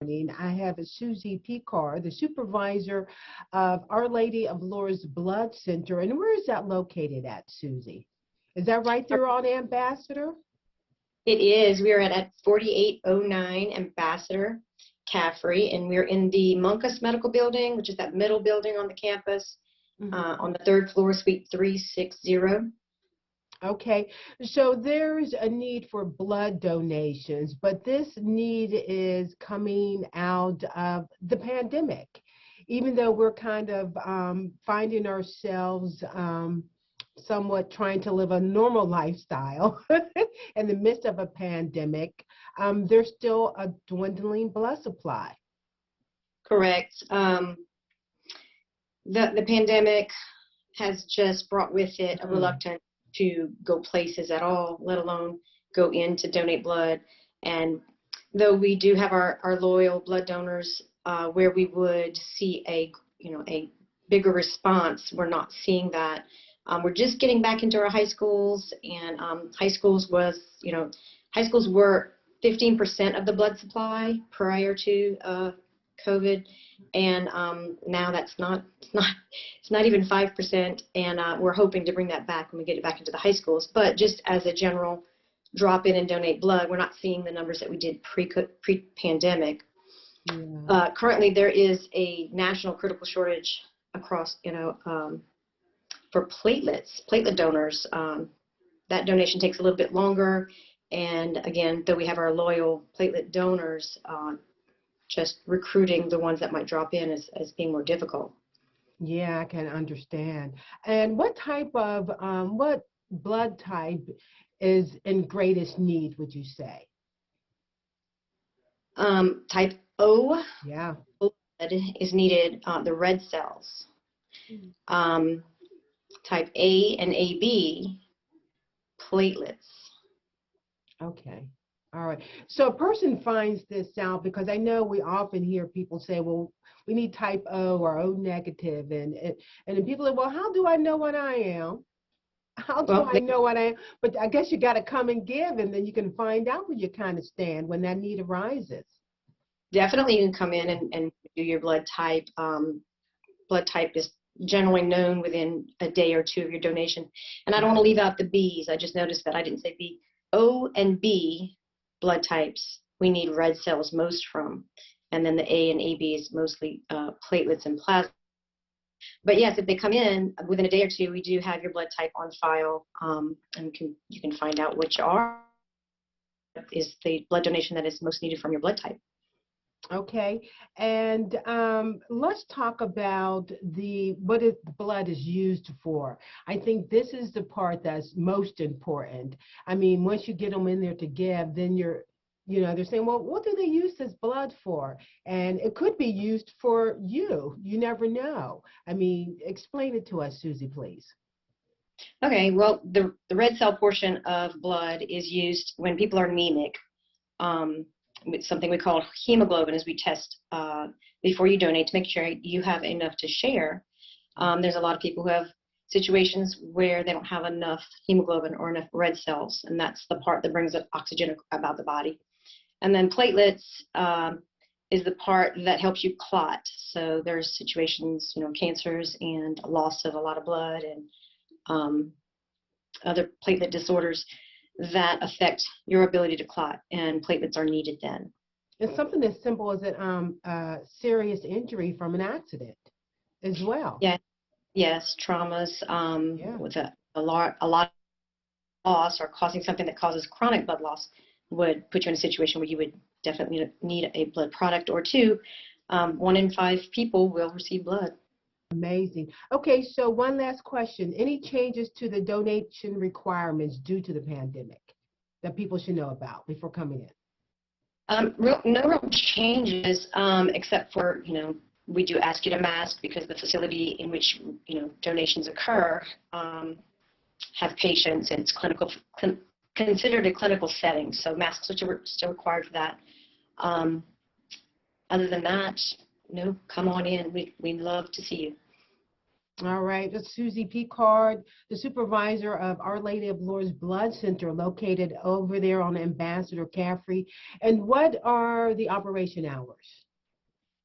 I have Susie Picard, the supervisor of Our Lady of Lourdes Blood Center. And where is that located at, Susie? Is that right there on Ambassador? It is. We are at 4809 Ambassador Caffrey, and we're in the Monkus Medical Building, which is that middle building on the campus, on the third floor, suite 360. Okay, so there's a need for blood donations, but this need is coming out of the pandemic. Even though we're kind of finding ourselves somewhat trying to live a normal lifestyle in the midst of a pandemic, there's still a dwindling blood supply. Correct. The pandemic has just brought with it a reluctance to go places at all, let alone go in to donate blood. And though we do have our loyal blood donors, where we would see a bigger response, we're not seeing that. We're just getting back into our high schools, and high schools were 15% of the blood supply prior to COVID, and now it's not even 5%, and we're hoping to bring that back when we get it back into the high schools. But just as a general drop in and donate blood, we're not seeing the numbers that we did pre-pandemic. Yeah. Currently, there is a national critical shortage across, for platelet donors. That donation takes a little bit longer, and again, though we have our loyal platelet donors, just recruiting the ones that might drop in as being more difficult. Yeah, I can understand. And what blood type is in greatest need, would you say? Type O. Yeah. Blood is needed, the red cells. Type A and AB, platelets. Okay. All right. So a person finds this out, because I know we often hear people say, well, we need type O or O negative. And then people are, well, how do I know what I am? How do I know what I am? But I guess you got to come and give, and then you can find out where you kind of stand when that need arises. Definitely you can come in and do your blood type. Blood type is generally known within a day or two of your donation. And I don't want to leave out the B's. I just noticed that I didn't say B. O and B blood types, we need red cells most from. And then the A and AB is mostly platelets and plasma. But yes, if they come in within a day or two, we do have your blood type on file, and you can find out which is the blood donation that is most needed from your blood type. Okay, and let's talk about what blood is used for. I think this is the part that's most important. I mean, once you get them in there to give, then they're saying, well, what do they use this blood for? And it could be used for you. You never know. I mean, explain it to us, Susie, please. Okay, well, the red cell portion of blood is used when people are anemic. Something we call hemoglobin, as we test before you donate to make sure you have enough to share. There's a lot of people who have situations where they don't have enough hemoglobin or enough red cells, and that's the part that brings up oxygen about the body. And then platelets is the part that helps you clot. So there's situations, cancers and loss of a lot of blood and other platelet disorders that affect your ability to clot, and platelets are needed then. It's something as simple as a serious injury from an accident as well. Yeah, yes, traumas with a lot of loss, or causing something that causes chronic blood loss would put you in a situation where you would definitely need a blood product or two. 1 in 5 people will receive blood. Amazing. Okay, so one last question. Any changes to the donation requirements due to the pandemic that people should know about before coming in? No real changes, except for, we do ask you to mask, because the facility in which, donations occur have patients, and it's considered a clinical setting, so masks are still required for that. Other than that, come on in. We'd love to see you. All right, that's Susie Picard, the supervisor of Our Lady of Lourdes Blood Center, located over there on Ambassador Caffrey. And what are the operation hours?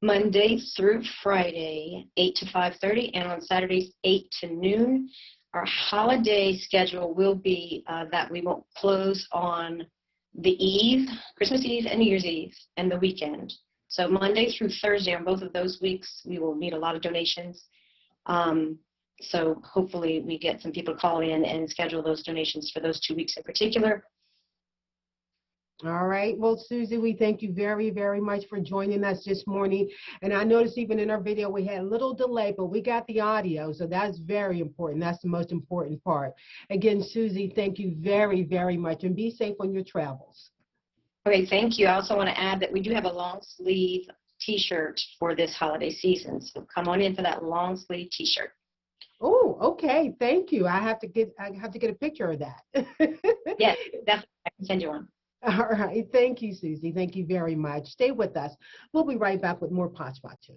Monday through Friday, 8 to 5:30, and on Saturdays, 8 to noon. Our holiday schedule will be that we won't close on the Eve, Christmas Eve and New Year's Eve, and the weekend. So Monday through Thursday on both of those weeks, we will need a lot of donations. Um, so hopefully we get some people to call in and schedule those donations for those 2 weeks in particular. All right. Well, Susie, we thank you very, very much for joining us this morning. And I noticed even in our video, we had a little delay, but we got the audio. So that's very important. That's the most important part. Again, Susie, thank you very, very much. And be safe on your travels. Okay, thank you. I also want to add that we do have a long sleeve t-shirt for this holiday season. So come on in for that long sleeve t-shirt. Oh, okay. Thank you. I have to get a picture of that. Yes, definitely. I can send you one. All right. Thank you, Susie. Thank you very much. Stay with us. We'll be right back with more Pod Spot 2.